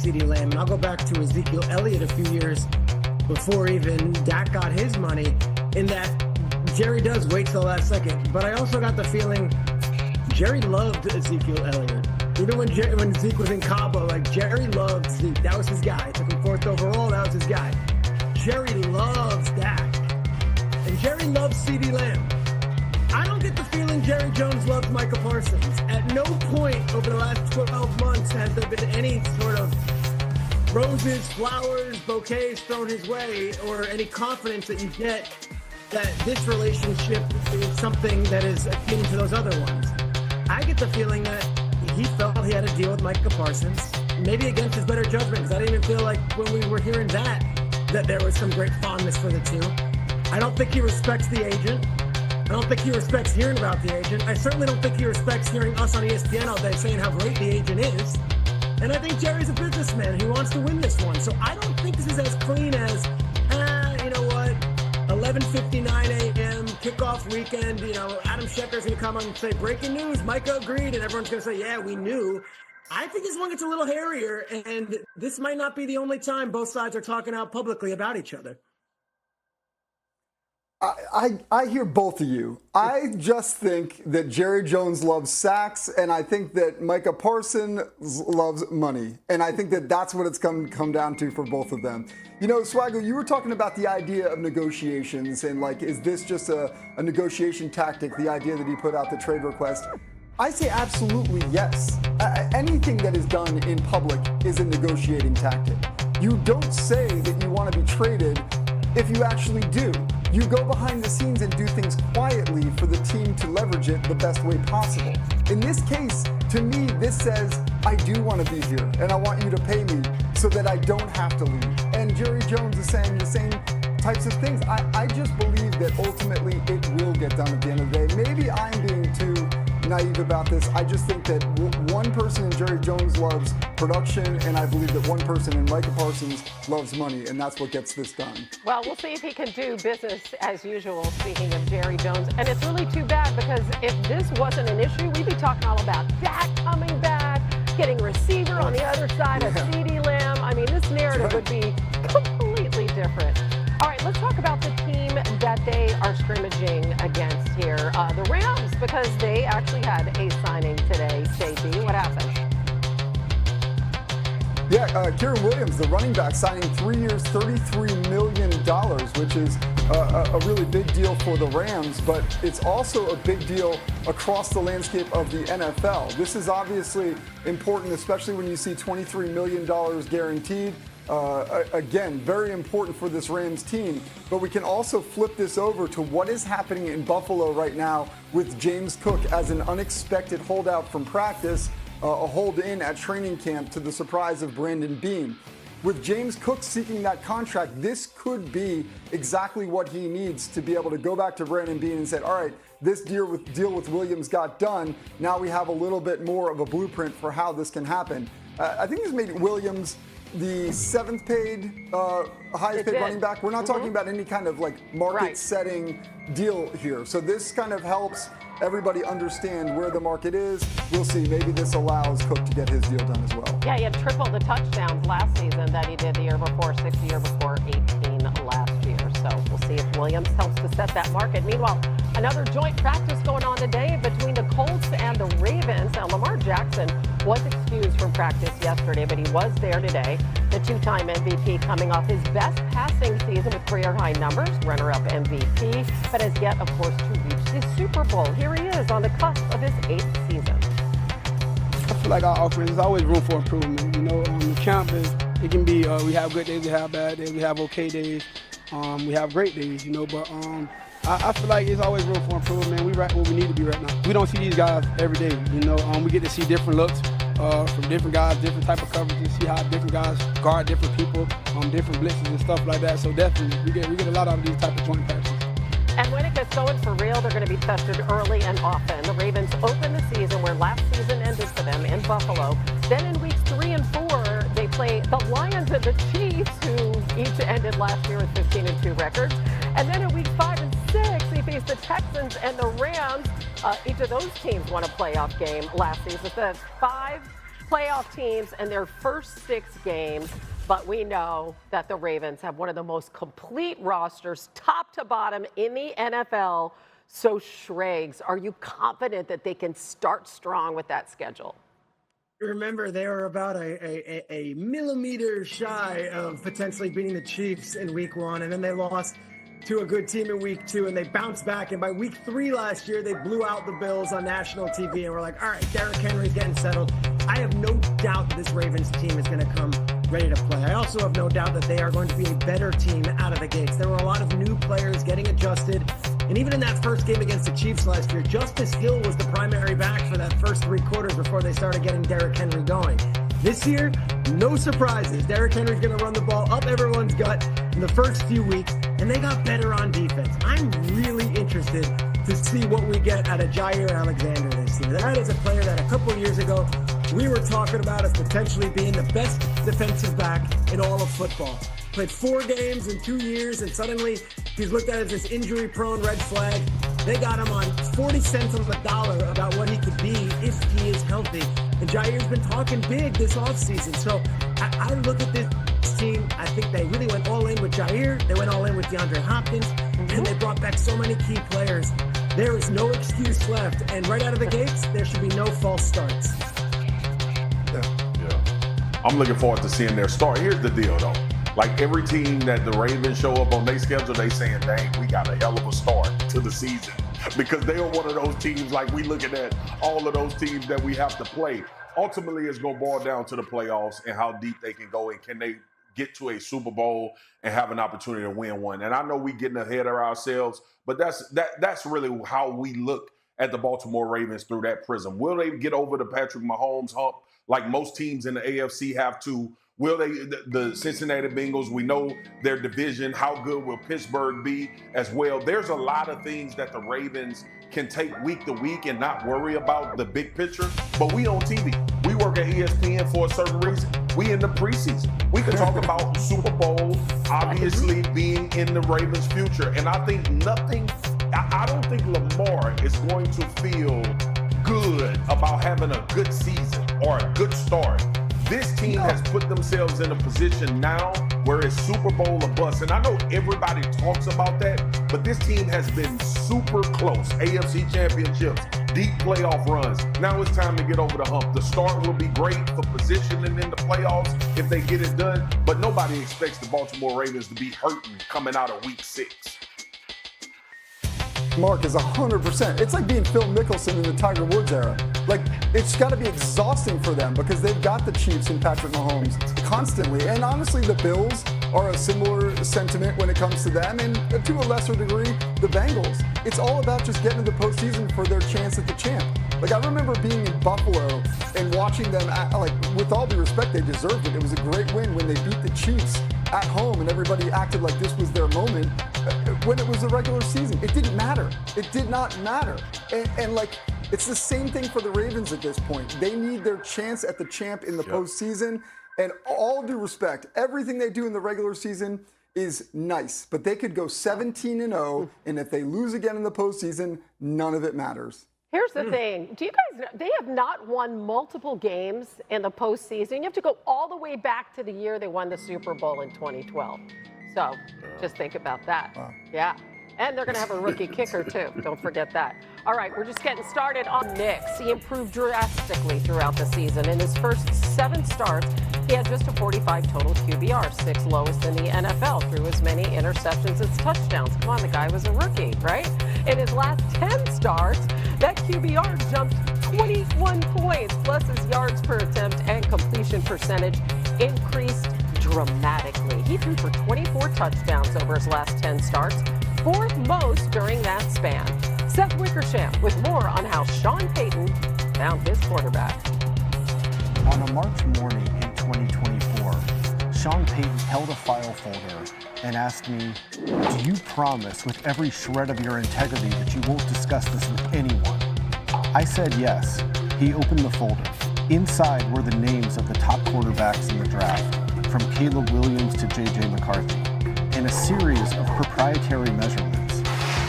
CeeDee Lamb, and I'll go back to Ezekiel Elliott a few years before even Dak got his money, in that Jerry does wait till the last second. But I also got the feeling Jerry loved Ezekiel Elliott. Even when Zeke was in Cabo, like, Jerry loved Zeke. That was his guy. Took him 4th overall. That was his guy. Jerry loves Dak. And Jerry loves CeeDee Lamb. I don't get the feeling Jerry Jones loves Micah Parsons. At no point over the last 12 months has there been any sort of roses, flowers, bouquets thrown his way, or any confidence that you get that this relationship is something that is akin to those other ones. I get the feeling that he felt he had a deal with Micah Parsons, maybe against his better judgment, because I didn't even feel like when we were hearing that there was some great fondness for the two. I don't think he respects the agent. I don't think he respects hearing about the agent. I certainly don't think he respects hearing us on ESPN all day saying how great the agent is. And I think Jerry's a businessman. He wants to win this one. So I don't think this is as clean as, you know what, 11:59 a.m., kickoff weekend, Adam Schefter's going to come on and say, breaking news, Micah agreed, and everyone's going to say, yeah, we knew. I think this one gets a little hairier, and this might not be the only time both sides are talking out publicly about each other. I hear both of you. I just think that Jerry Jones loves sacks, and I think that Micah Parsons loves money. And I think that that's what it's come down to for both of them. Swaggle, you were talking about the idea of negotiations and, like, is this just a negotiation tactic, the idea that he put out the trade request? I say absolutely yes. Anything that is done in public is a negotiating tactic. You don't say that you want to be traded if you actually do. You go behind the scenes and do things quietly for the team to leverage it the best way possible. In this case, to me, this says, I do want to be here, and I want you to pay me so that I don't have to leave. And Jerry Jones is saying the same types of things. I just believe that ultimately it will get done at the end of the day. Maybe I'm being too naive about this. I just think that one person in Jerry Jones loves production, and I believe that one person in Micah Parsons loves money, and that's what gets this done. Well, we'll see if he can do business as usual, speaking of Jerry Jones. And it's really too bad, because if this wasn't an issue, we'd be talking all about Dak coming back, getting a receiver on the other side of CeeDee Lamb. I mean, this narrative would be completely different. All right, let's talk about the team that they are scrimmaging against here, the Rams, because they actually had a signing today. JD, what happened? Yeah, Kieran Williams, the running back, signing 3 years, $33 million, which is a really big deal for the Rams, but it's also a big deal across the landscape of the NFL. This is obviously important, especially when you see $23 million guaranteed. Again, very important for this Rams team. But we can also flip this over to what is happening in Buffalo right now with James Cook as an unexpected holdout from practice, a hold-in at training camp to the surprise of Brandon Beane. With James Cook seeking that contract, this could be exactly what he needs to be able to go back to Brandon Beane and say, all right, this deal with Williams got done. Now we have a little bit more of a blueprint for how this can happen. I think this made Williams the 7th paid, highest paid running back. We're not talking about any kind of like market setting deal here. So this kind of helps everybody understand where the market is. We'll see. Maybe this allows Cook to get his deal done as well. Yeah, he had triple the touchdowns last season that he did the year before, 6 the year before, 18 last year. So we'll see if Williams helps to set that market. Meanwhile, another joint practice going on today between the Colts and the Ravens. Now, Lamar Jackson was excused from practice yesterday, but he was there today. The two-time MVP coming off his best passing season with career-high numbers, runner-up MVP, but has yet, of course, to reach the Super Bowl. Here he is on the cusp of his 8th season. I feel like our offense, there's always room for improvement. The camp it can be, we have good days, we have bad days, we have okay days, we have great days, but I feel like there's always room for improvement. We right where we need to be right now. We don't see these guys every day, we get to see different looks from different guys, different type of coverages, see how different guys guard different people, different blitzes and stuff like that. So definitely, we get a lot out of these type of joint practices. And when it gets going for real, they're going to be tested early and often. The Ravens open the season where last season ended for them in Buffalo. Then in weeks 3 and 4, they play the Lions and the Chiefs, who each ended last year with 15-2 records. And then in weeks 5 and 6, they face the Texans and the Rams. Each of those teams won a playoff game last season. So that's 5 playoff teams in their first 6 games, but we know that the Ravens have one of the most complete rosters, top to bottom, in the NFL. So, Schrags, are you confident that they can start strong with that schedule? Remember, they were about a millimeter shy of potentially beating the Chiefs in week 1, and then they lost to a good team in week 2, and they bounced back. And by week 3 last year, they blew out the Bills on national TV, and we're like, all right, Derrick Henry's getting settled. I have no doubt that this Ravens team is going to come ready to play. I also have no doubt that they are going to be a better team out of the gates. There were a lot of new players getting adjusted. And even in that first game against the Chiefs last year, Justice Hill was the primary back for that first 3 quarters before they started getting Derrick Henry going. This year, no surprises. Derrick Henry's going to run the ball up everyone's gut in the first few weeks, and they got better on defense. I'm really interested to see what we get out of Jair Alexander this year. That is a player that a couple years ago we were talking about as potentially being the best defensive back in all of football. Played 4 games in 2 years, and suddenly he's looked at as this injury-prone red flag. They got him on 40 cents on the dollar about what he could be if he is healthy. And Jair's been talking big this offseason. So I look at this team. I think they really went all in with Jair. They went all in with DeAndre Hopkins. And they brought back so many key players. There is no excuse left. And right out of the gates, there should be no false starts. Yeah. I'm looking forward to seeing their start. Here's the deal, though. Like every team that the Ravens show up on their schedule, they saying, dang, we got a hell of a start to the season. Because they are one of those teams, like we looking at all of those teams that we have to play. Ultimately, it's going to boil down to the playoffs and how deep they can go, and can they get to a Super Bowl and have an opportunity to win one. And I know we're getting ahead of ourselves, but that's really how we look at the Baltimore Ravens through that prism. Will they get over the Patrick Mahomes hump like most teams in the AFC have to? Will they, the Cincinnati Bengals, we know their division. How good will Pittsburgh be as well? There's a lot of things that the Ravens can take week to week and not worry about the big picture. But we on TV. We work at ESPN for a certain reason. We in the preseason. We can talk about Super Bowl obviously being in the Ravens' future. And I think I don't think Lamar is going to feel good about having a good season or a good start. This team has put themselves in a position now where it's Super Bowl or bust. And I know everybody talks about that, but this team has been super close. AFC championships, deep playoff runs. Now it's time to get over the hump. The start will be great for positioning in the playoffs if they get it done, but nobody expects the Baltimore Ravens to be hurting coming out of week 6. Mark is 100%. It's like being Phil Mickelson in the Tiger Woods era. Like, it's got to be exhausting for them because they've got the Chiefs and Patrick Mahomes constantly. And honestly, the Bills are a similar sentiment when it comes to them, and to a lesser degree, the Bengals. It's all about just getting to the postseason for their chance at the champ. Like, I remember being in Buffalo and watching them, like, with all due respect, they deserved it. It was a great win when they beat the Chiefs at home, and everybody acted like this was their moment. When it was the regular season, it didn't matter. It did not matter. And like, it's the same thing for the Ravens at this point. They need their chance at the champ in the postseason. And all due respect, everything they do in the regular season is nice. But they could go 17-0, and if they lose again in the postseason, none of it matters. Here's the thing. Do you guys know, they have not won multiple games in the postseason. You have to go all the way back to the year they won the Super Bowl in 2012. So just think about that. Wow. Yeah. And they're going to have a rookie kicker, too. Don't forget that. All right, we're just getting started on Knicks. He improved drastically throughout the season. In his first 7 starts, he had just a 45 total QBR, 6th lowest in the NFL, threw as many interceptions as touchdowns. Come on, the guy was a rookie, right? In his last 10 starts, that QBR jumped 21 points, plus his yards per attempt and completion percentage increased dramatically. He threw for 24 touchdowns over his last 10 starts, 4th most during that span. Seth Wickersham with more on how Sean Payton found his quarterback. On a March morning in 2024, Sean Payton held a file folder and asked me, "Do you promise with every shred of your integrity that you won't discuss this with anyone?" I said yes. He opened the folder. Inside were the names of the top quarterbacks in the draft, from Caleb Williams to J.J. McCarthy, and a series of proprietary measurements.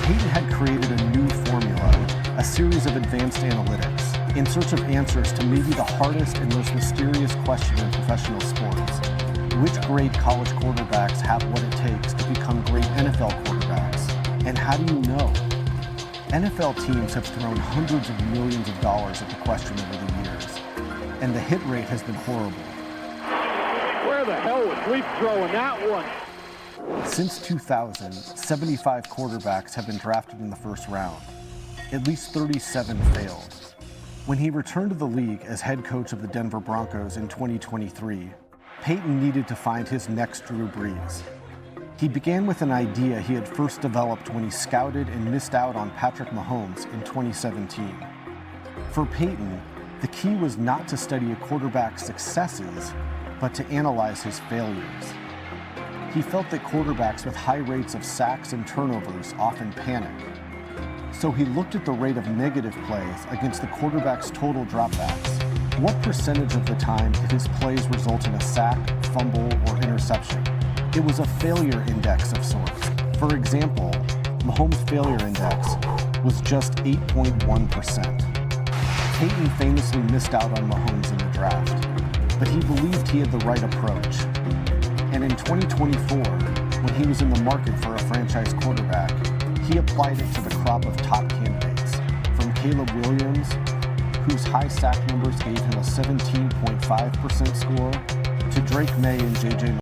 Payton had created a new formula, a series of advanced analytics, in search of answers to maybe the hardest and most mysterious question in professional sports. Which great college quarterbacks have what it takes to become great NFL quarterbacks? And how do you know? NFL teams have thrown hundreds of millions of dollars at the question over the years, and the hit rate has been horrible. Where the hell was Leaf throwing that one? Since 2000, 75 quarterbacks have been drafted in the first round. At least 37 failed. When he returned to the league as head coach of the Denver Broncos in 2023, Peyton needed to find his next Drew Brees. He began with an idea he had first developed when he scouted and missed out on Patrick Mahomes in 2017. For Peyton, the key was not to study a quarterback's successes, but to analyze his failures. He felt that quarterbacks with high rates of sacks and turnovers often panic. So he looked at the rate of negative plays against the quarterback's total dropbacks. What percentage of the time did his plays result in a sack, fumble, or interception? It was a failure index of sorts. For example, Mahomes' failure index was just 8.1%. Peyton famously missed out on Mahomes in the draft, but he believed he had the right approach. And in 2024, when he was in the market for a franchise quarterback, he applied it to the crop of top candidates, from Caleb Williams, whose high sack numbers gave him a 17.5% score, to Drake May and J.J.